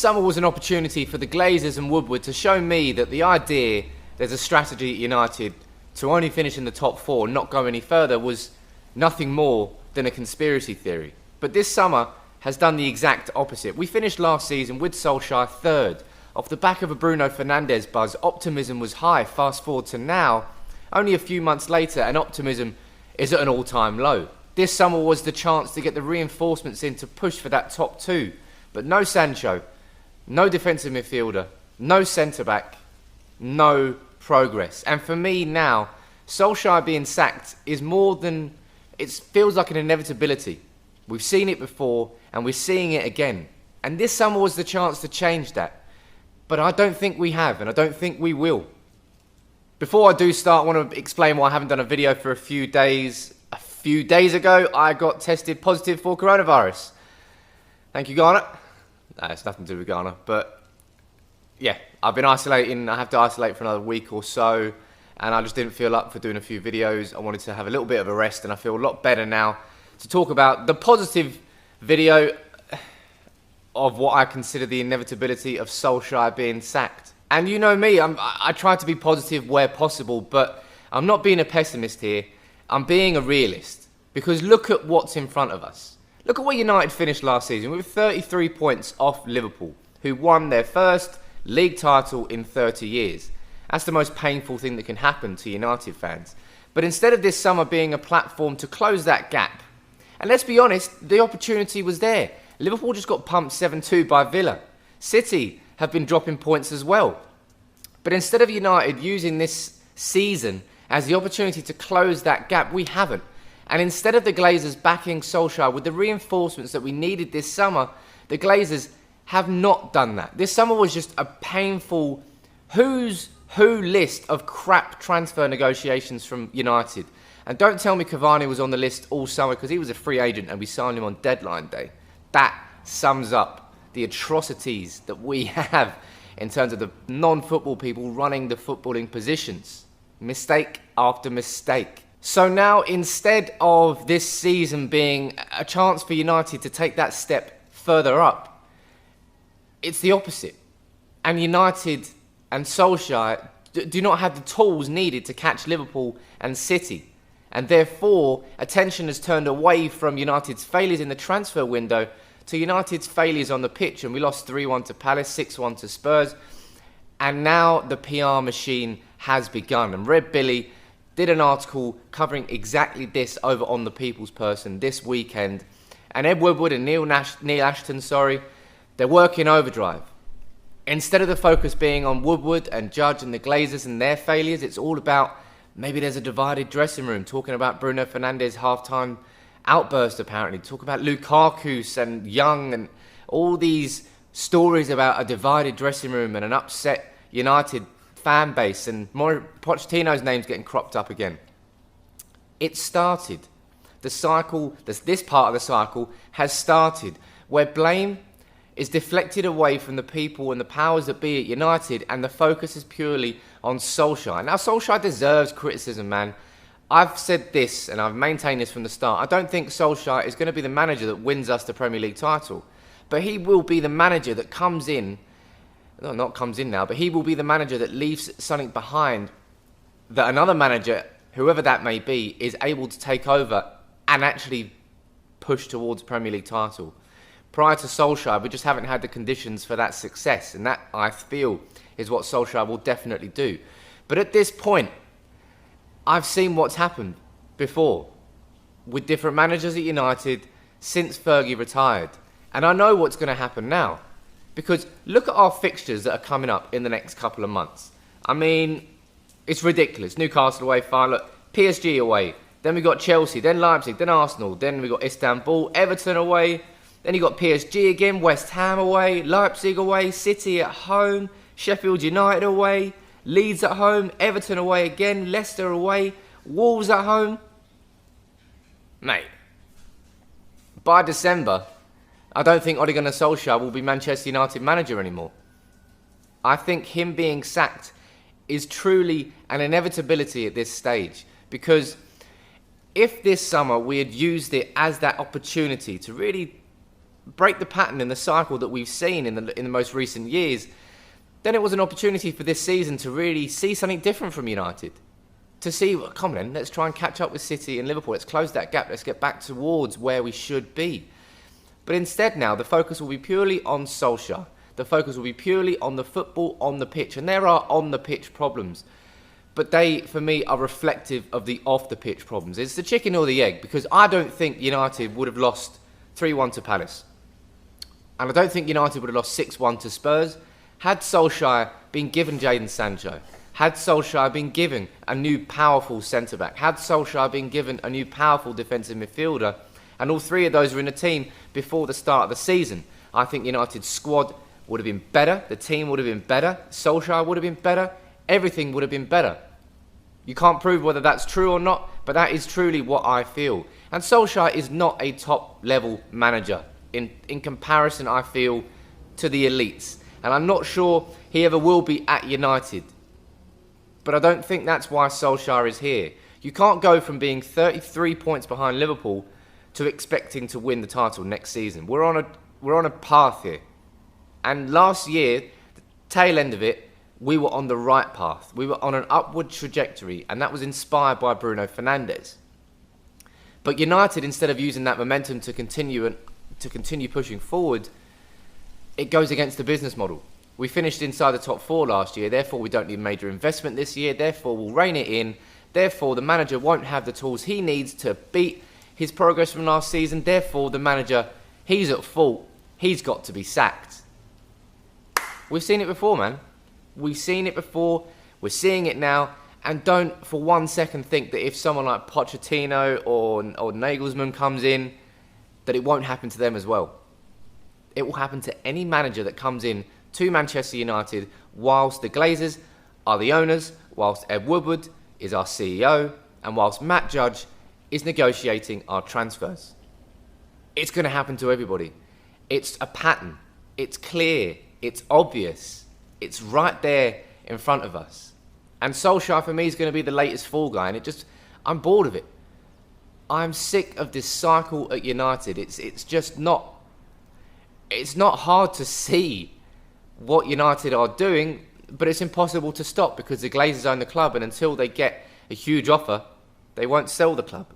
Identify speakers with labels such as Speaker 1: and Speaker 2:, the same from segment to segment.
Speaker 1: summer was an opportunity for the Glazers and Woodward to show me that the idea there's a strategy at United to only finish in the top four and not go any further was nothing more than a conspiracy theory. But this summer has done the exact opposite. We finished last season with Solskjaer third. Off the back of a Bruno Fernandes buzz, optimism was high. Fast forward to now, only a few months later, and optimism is at an all-time low. This summer was the chance to get the reinforcements in to push for that top two. But no Sancho, no defensive midfielder, no centre-back, no progress. And for me now, Solskjaer being sacked is more than... It feels like an inevitability. We've seen it before, and we're seeing it again. And this summer was the chance to change that. But I don't think we have, and I don't think we will. Before I do start, I want to explain why I haven't done a video for a few days. A few days ago, I got tested positive for coronavirus. Thank you, Ghana. No, it's nothing to do with Ghana. But, yeah, I've been isolating. I have to isolate for another week or so. And I just didn't feel up for doing a few videos. I wanted to have a little bit of a rest, and I feel a lot better now to talk about the positive video of what I consider the inevitability of Solskjaer being sacked. And you know me, I try to be positive where possible, but I'm not being a pessimist here. I'm being a realist. Because look at what's in front of us. Look at where United finished last season with 33 points off Liverpool, who won their first league title in 30 years. That's the most painful thing that can happen to United fans. But instead of this summer being a platform to close that gap, and let's be honest, the opportunity was there. Liverpool just got pumped 7-2 by Villa. City have been dropping points as well. But instead of United using this season as the opportunity to close that gap, we haven't. And instead of the Glazers backing Solskjaer with the reinforcements that we needed this summer, the Glazers have not done that. This summer was just a painful who's who list of crap transfer negotiations from United. And don't tell me Cavani was on the list all summer, because he was a free agent and we signed him on deadline day. That sums up the atrocities that we have in terms of the non-football people running the footballing positions. Mistake after mistake. So now, instead of this season being a chance for United to take that step further up, it's the opposite. And United and Solskjaer do not have the tools needed to catch Liverpool and City. And therefore, attention has turned away from United's failures in the transfer window to United's failures on the pitch. And we lost 3-1 to Palace, 6-1 to Spurs. And now the PR machine has begun. And Red Billy did an article covering exactly this over on The People's Person this weekend. And Ed Woodward and Neil Ashton, they're working overdrive. Instead of the focus being on Woodward and Judge and the Glazers and their failures, it's all about maybe there's a divided dressing room, talking about Bruno Fernandes' half-time outburst apparently, talking about Lukaku and Young and all these stories about a divided dressing room and an upset United fan base, and Pochettino's name's getting cropped up again. It started. The cycle, this part of the cycle has started, where blame is deflected away from the people and the powers that be at United, and the focus is purely on Solskjaer. Now, Solskjaer deserves criticism, man. I've said this, and I've maintained this from the start. I don't think Solskjaer is going to be the manager that wins us the Premier League title. But he will be the manager that comes in, no, not comes in now, but he will be the manager that leaves something behind that another manager, whoever that may be, is able to take over and actually push towards Premier League title. Prior to Solskjaer, we just haven't had the conditions for that success. And that, I feel, is what Solskjaer will definitely do. But at this point, I've seen what's happened before with different managers at United since Fergie retired. And I know what's going to happen now. Because look at our fixtures that are coming up in the next couple of months. I mean, it's ridiculous. Newcastle away, fine. Look, PSG away. Then we got Chelsea, then Leipzig, then Arsenal. Then we got Istanbul, Everton away. Then you got PSG again, West Ham away, Leipzig away, City at home, Sheffield United away, Leeds at home, Everton away again, Leicester away, Wolves at home. Mate, by December, I don't think Ole Gunnar Solskjaer will be Manchester United manager anymore. I think him being sacked is truly an inevitability at this stage, because if this summer we had used it as that opportunity to really break the pattern in the cycle that we've seen in the most recent years, then it was an opportunity for this season to really see something different from United. To see, well, come on then, let's try and catch up with City and Liverpool. Let's close that gap. Let's get back towards where we should be. But instead now, the focus will be purely on Solskjaer. The focus will be purely on the football on the pitch. And there are on-the-pitch problems. But they, for me, are reflective of the off-the-pitch problems. It's the chicken or the egg, because I don't think United would have lost 3-1 to Palace. And I don't think United would have lost 6-1 to Spurs had Solskjaer been given Jadon Sancho. Had Solskjaer been given a new powerful centre-back. Had Solskjaer been given a new powerful defensive midfielder. And all three of those were in the team before the start of the season. I think United's squad would have been better. The team would have been better. Solskjaer would have been better. Everything would have been better. You can't prove whether that's true or not, but that is truly what I feel. And Solskjaer is not a top-level manager in comparison, I feel, to the elites. And I'm not sure he ever will be at United. But I don't think that's why Solskjaer is here. You can't go from being 33 points behind Liverpool to expecting to win the title next season. We're on a path here. And last year, the tail end of it, we were on the right path. We were on an upward trajectory, and that was inspired by Bruno Fernandes. But United, instead of using that momentum to continue pushing forward, it goes against the business model. We finished inside the top four last year, therefore we don't need major investment this year, therefore we'll rein it in, therefore the manager won't have the tools he needs to beat his progress from last season, therefore the manager, he's at fault, he's got to be sacked. We've seen it before, man. We've seen it before, we're seeing it now, and don't for 1 second think that if someone like Pochettino or Nagelsmann comes in, that it won't happen to them as well. It will happen to any manager that comes in to Manchester United whilst the Glazers are the owners, whilst Ed Woodward is our CEO, and whilst Matt Judge is negotiating our transfers. It's going to happen to everybody. It's a pattern. It's clear. It's obvious. It's right there in front of us. And Solskjaer for me is going to be the latest fall guy, and I'm bored of it. I'm sick of this cycle at United. It's just not. It's not hard to see what United are doing, but it's impossible to stop because the Glazers own the club, and until they get a huge offer, they won't sell the club.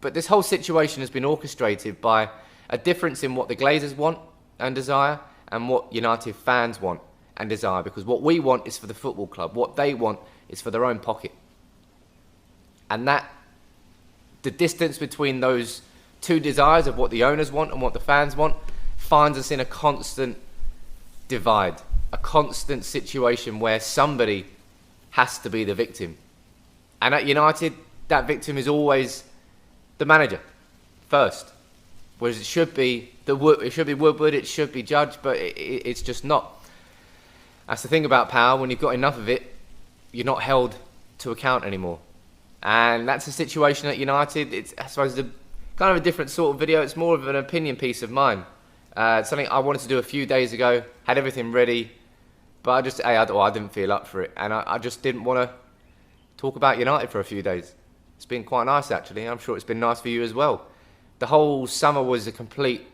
Speaker 1: But this whole situation has been orchestrated by a difference in what the Glazers want and desire and what United fans want and desire, because what we want is for the football club. What they want is for their own pocket. And the distance between those two desires of what the owners want and what the fans want finds us in a constant divide, a constant situation where somebody has to be the victim. And at United, that victim is always the manager first, whereas it should be Woodward, it should be Judge, but it's just not. That's the thing about power. When you've got enough of it, you're not held to account anymore. And that's the situation at United. It's, I suppose, kind of a different sort of video. It's more of an opinion piece of mine. Something I wanted to do a few days ago, had everything ready, but I didn't feel up for it. And I just didn't want to talk about United for a few days. It's been quite nice, actually. I'm sure it's been nice for you as well. The whole summer was a complete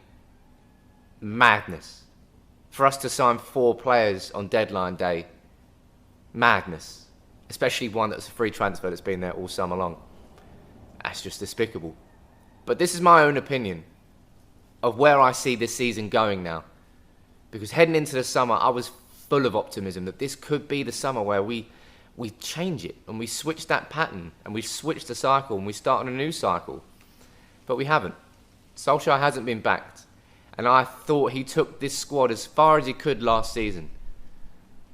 Speaker 1: madness. For us to sign 4 players on deadline day, madness. Especially one that's a free transfer that's been there all summer long. That's just despicable. But this is my own opinion of where I see this season going now. Because heading into the summer, I was full of optimism that this could be the summer where we change it and we switch that pattern and we switch the cycle and we start on a new cycle. But we haven't. Solskjaer hasn't been backed. And I thought he took this squad as far as he could last season.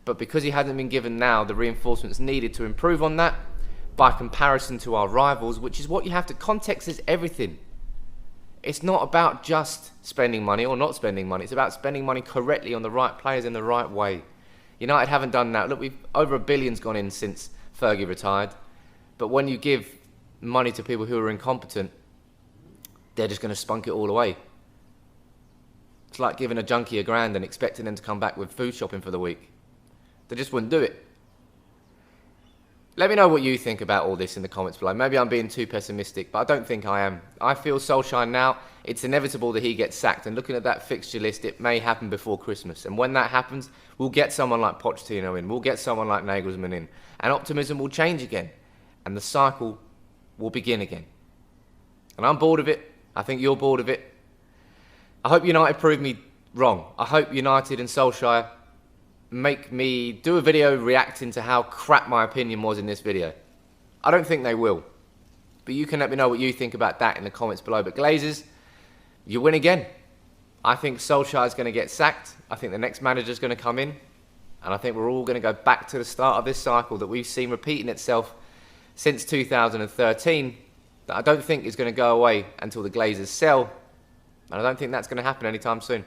Speaker 1: But because he hasn't been given now the reinforcements needed to improve on that, by comparison to our rivals, which is what you have to... Context is everything. It's not about just spending money or not spending money. It's about spending money correctly on the right players in the right way. United haven't done that. Look, over $1 billion's gone in since Fergie retired. But when you give money to people who are incompetent, they're just going to spunk it all away. It's like giving a junkie $1,000 and expecting them to come back with food shopping for the week. They just wouldn't do it. Let me know what you think about all this in the comments below. Maybe I'm being too pessimistic, but I don't think I am. I feel Solskjaer now, it's inevitable that he gets sacked. And looking at that fixture list, it may happen before Christmas. And when that happens, we'll get someone like Pochettino in. We'll get someone like Nagelsmann in. And optimism will change again. And the cycle will begin again. And I'm bored of it. I think you're bored of it. I hope United prove me wrong. I hope United and Solskjaer make me do a video reacting to how crap my opinion was in this video. I don't think they will. But you can let me know what you think about that in the comments below. But Glazers, you win again. I think Solskjaer is going to get sacked. I think the next manager is going to come in. And I think we're all going to go back to the start of this cycle that we've seen repeating itself since 2013. That I don't think is going to go away until the Glazers sell. And I don't think that's going to happen anytime soon.